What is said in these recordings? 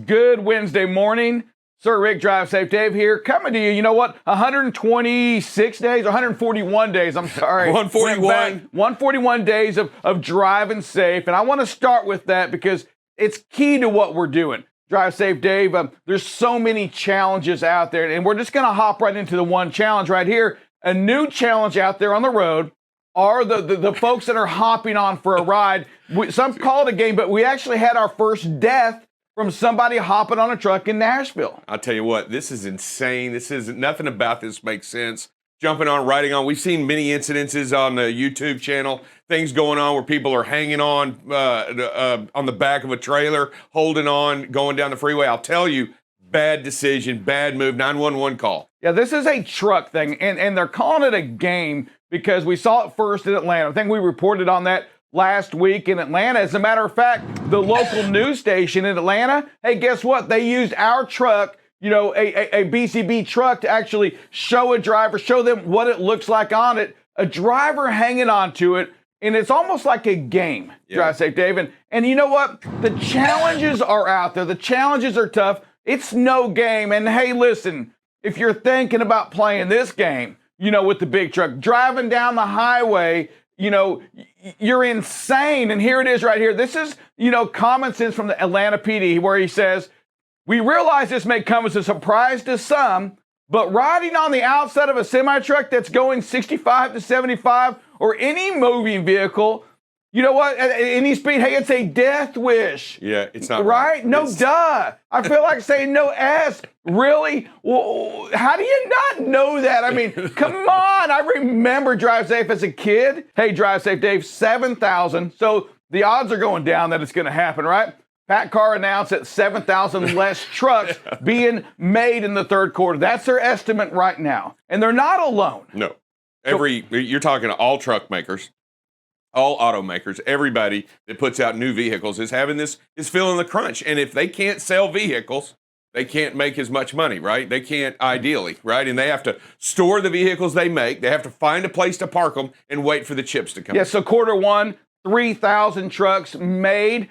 Good Wednesday morning. Sir Rick Drive Safe Dave here, coming to you. You know what? 126 days, 141 days. I'm sorry. 141. 141 days of driving safe. And I want to start with that because it's key to what we're doing. Drive Safe Dave. There's so many challenges out there, and we're just going to hop right into the one challenge right here. A new challenge out there on the road are the folks that are hopping on for a ride. Some call it a game, but we actually had our first death from somebody hopping on a truck in Nashville. I'll tell you what, this is insane. Nothing about this makes sense. Jumping on, riding on. We've seen many incidences on the YouTube channel, things going on where people are hanging on the back of a trailer, holding on, going down the freeway. I'll tell you, bad decision, bad move, 911 call. Yeah, this is a truck thing, and they're calling it a game because we saw it first in Atlanta. I think we reported on that last week in Atlanta. As a matter of fact, the local news station in Atlanta, hey, guess what? They used our truck, a BCB truck, to actually show a driver, show them what it looks like on it, a driver hanging on to it, and it's almost like a game. Yeah. Drive Safe Dave. And you know what? The challenges are out there. The challenges are tough. It's no game. And hey, listen, if you're thinking about playing this game, with the big truck, driving down the highway, you're insane. And here it is right here. This is, common sense from the Atlanta PD, where he says, we realize this may come as a surprise to some, but riding on the outside of a semi-truck that's going 65 to 75 or any moving vehicle, you know what? At any speed, hey, it's a death wish. Yeah, it's not right. No, duh. I feel like saying no S. Really? Well, how do you not know that? I mean, come on. I remember Drive Safe as a kid. Hey, Drive Safe Dave, 7,000. So the odds are going down that it's going to happen, right? Pat Carr announced that 7,000 less trucks being made in the third quarter. That's their estimate right now. And they're not alone. No. You're talking to all truck makers. All automakers, everybody that puts out new vehicles is feeling the crunch. And if they can't sell vehicles, they can't make as much money, right? They can't ideally, right? And they have to store the vehicles they make. They have to find a place to park them and wait for the chips to come. Yeah, so quarter one, 3,000 trucks made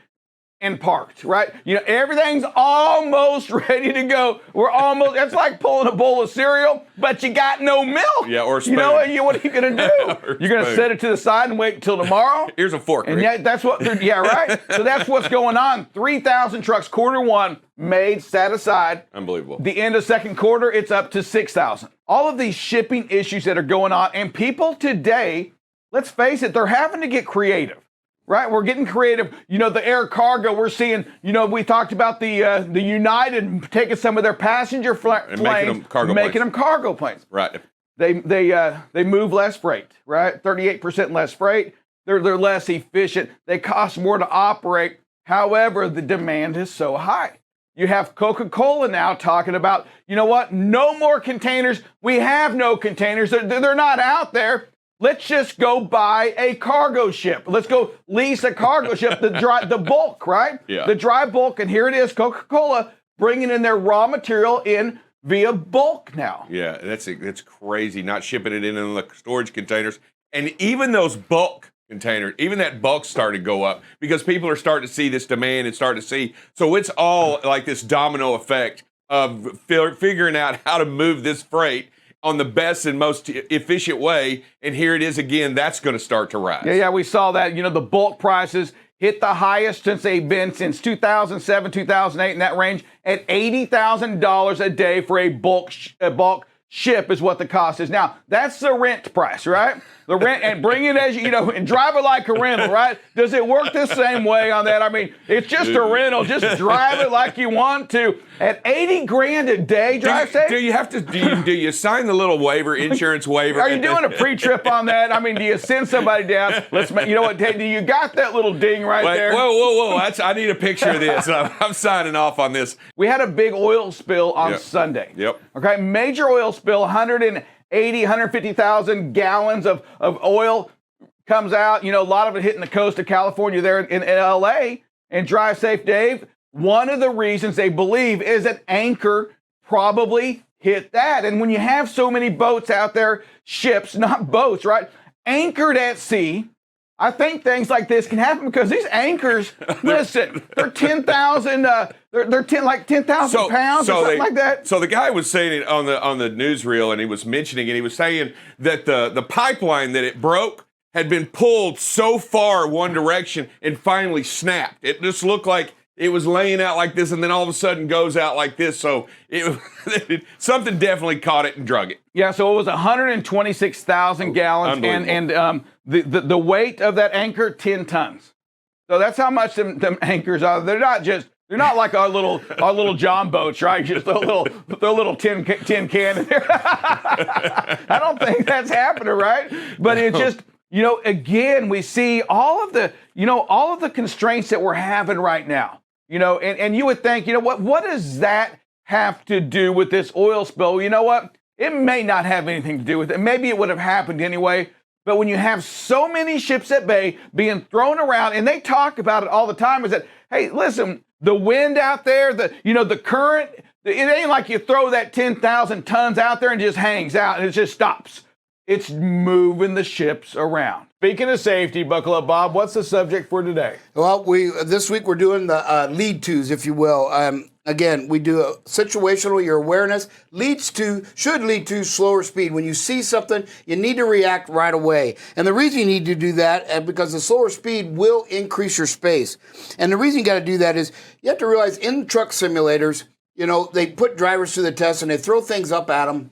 and parked, right? Everything's almost ready to go. It's like pulling a bowl of cereal, but you got no milk. Yeah, or spoon. What are you going to do? You're going to set it to the side and wait until tomorrow? Here's a fork. And yeah, that's what, right? So that's what's going on. 3,000 trucks, quarter one, made, set aside. Unbelievable. The end of second quarter, it's up to 6,000. All of these shipping issues that are going on, and people today, let's face it, they're having to get creative. Right, we're getting creative. The air cargo we're seeing. We talked about the United taking some of their passenger planes, making them cargo planes. Right. They move less freight. Right, 38% less freight. They're less efficient. They cost more to operate. However, the demand is so high. You have Coca-Cola now talking about, no more containers. We have no containers. They're not out there. Let's just go buy a cargo ship. Let's go lease a cargo ship, the bulk, right? Yeah. The dry bulk, and here it is, Coca-Cola bringing in their raw material in via bulk now. Yeah, that's crazy, not shipping it in the storage containers. And even those bulk containers, even that bulk started to go up because people are starting to see this demand and starting to see. So it's all like this domino effect of figuring out how to move this freight on the best and most efficient way, and here it is again, that's going to start to rise. Yeah, we saw that. The bulk prices hit the highest since they've been since 2007, 2008, in that range, at $80,000 a day for a bulk ship is what the cost is. Now, that's the rent price, right? The rent, and bring it as and drive it like a rental, right? Does it work the same way on that? I mean, it's just a rental. Just drive it like you want to. At $80,000 a day, Drive Safe? Do you have to? Do you sign the little waiver, insurance waiver? Are you doing a pre-trip on that? I mean, do you send somebody down? You know what? Do you got that little ding right there? Whoa! I need a picture of this. I'm signing off on this. We had a big oil spill on Sunday. Yep. Okay, major oil spill. 150,000 gallons of oil comes out. A lot of it hitting the coast of California there in L.A. And Drive Safe Dave, one of the reasons they believe is an anchor probably hit that. And when you have so many boats out there, ships, not boats, right, anchored at sea, I think things like this can happen because these anchors, listen, they're 10,000, they're 10,000 pounds or something like that. So the guy was saying it on the newsreel, and he was mentioning it. He was saying that the pipeline that it broke had been pulled so far one direction and finally snapped. It just looked like it was laying out like this, and then all of a sudden goes out like this. So something definitely caught it and drug it. Yeah, so it was 126,000 gallons, and the weight of that anchor, 10 tons. So that's how much them anchors are. They're not like our little John boats, right? Just throw a little tin can in there. I don't think that's happening, right? But it's just, again, we see all of the constraints that we're having right now. And you would think, what does that have to do with this oil spill? You know what? It may not have anything to do with it. Maybe it would have happened anyway. But when you have so many ships at bay being thrown around, and they talk about it all the time, is that, hey, listen, the wind out there, the current, it ain't like you throw that 10,000 tons out there and it just hangs out and it just stops. It's moving the ships around. Speaking of safety, buckle up, Bob. What's the subject for today? Well, this week we're doing the lead tos, if you will. Again, we do a situational, your awareness should lead to slower speed. When you see something, you need to react right away. And the reason you need to do that, because the slower speed will increase your space. And the reason you got to do that is you have to realize in truck simulators, they put drivers through the test and they throw things up at them.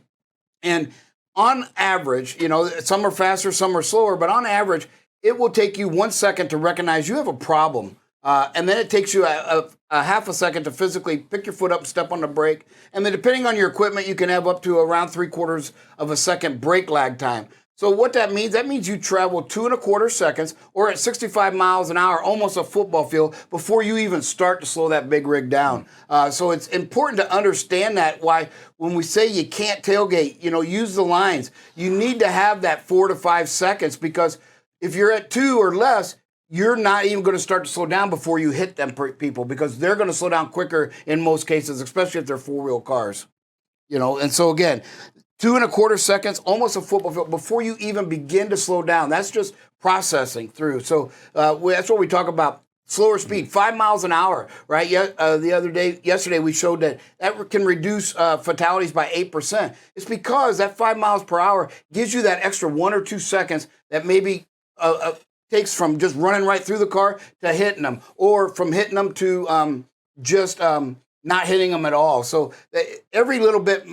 And on average, some are faster, some are slower, but on average, it will take you 1 second to recognize you have a problem. And then it takes you a half a second to physically pick your foot up, step on the brake. And then depending on your equipment, you can have up to around 3/4 of a second brake lag time. So what that means you travel 2.25 seconds or at 65 miles an hour, almost a football field, before you even start to slow that big rig down. So it's important to understand that why when we say you can't tailgate, use the lines. You need to have that 4 to 5 seconds, because if you're at 2 or less, you're not even going to start to slow down before you hit them people, because they're going to slow down quicker in most cases, especially if they're four-wheel cars. And so again, 2.25 seconds, almost a football field, before you even begin to slow down. That's just processing through. So that's what we talk about. Slower speed, 5 miles an hour, right? Yesterday, we showed that can reduce fatalities by 8%. It's because that 5 miles per hour gives you that extra 1 or 2 seconds that maybe takes from just running right through the car to hitting them, or from hitting them to just not hitting them at all. So every little bit,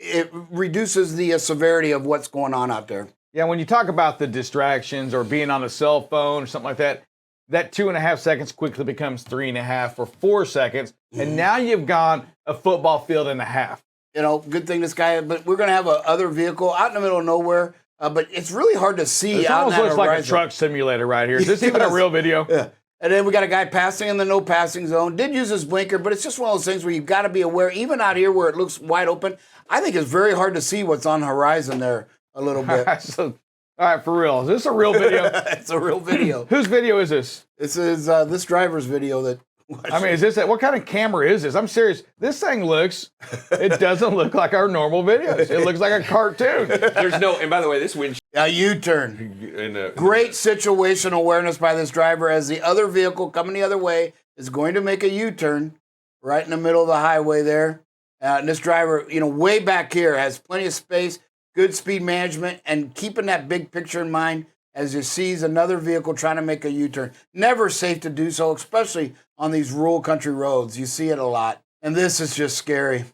it reduces the severity of what's going on out there. Yeah, when you talk about the distractions or being on a cell phone or something like that, that 2.5 seconds quickly becomes 3.5 or 4 seconds, and now you've gone a football field and a half. Good thing this guy, but we're going to have a other vehicle out in the middle of nowhere, but it's really hard to see. It almost looks like a truck simulator right here. Is this even a real video? Yeah. And then we got a guy passing in the no passing zone. Did use his blinker, but it's just one of those things where you've got to be aware, even out here where it looks wide open. I think it's very hard to see what's on the horizon there a little bit. All right, for real. Is this a real video? It's a real video. Whose video is this? This is this driver's video. Is this what kind of camera is this? I'm serious. This thing it doesn't look like our normal videos. It looks like a cartoon. And by the way, this windshield. A U-turn. Great situational awareness by this driver, as the other vehicle coming the other way is going to make a U-turn right in the middle of the highway there. And this driver, way back here, has plenty of space, good speed management, and keeping that big picture in mind as he sees another vehicle trying to make a U-turn. Never safe to do so, especially on these rural country roads. You see it a lot. And this is just scary.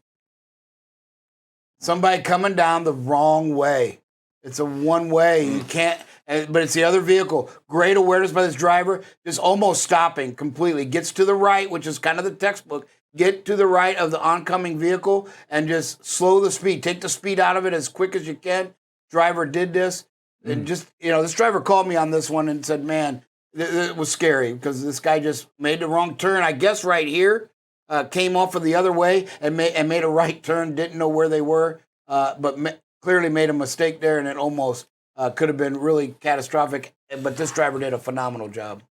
Somebody coming down the wrong way. It's a one-way. You can't, but it's the other vehicle. Great awareness by this driver, just almost stopping completely. Gets to the right, which is kind of the textbook. Get to the right of the oncoming vehicle and just slow the speed. Take the speed out of it as quick as you can. Driver did this. And this driver called me on this one and said, man, it was scary because this guy just made the wrong turn, I guess right here, came off of the other way and made a right turn, didn't know where they were, but clearly made a mistake there, and it almost could have been really catastrophic. But this driver did a phenomenal job.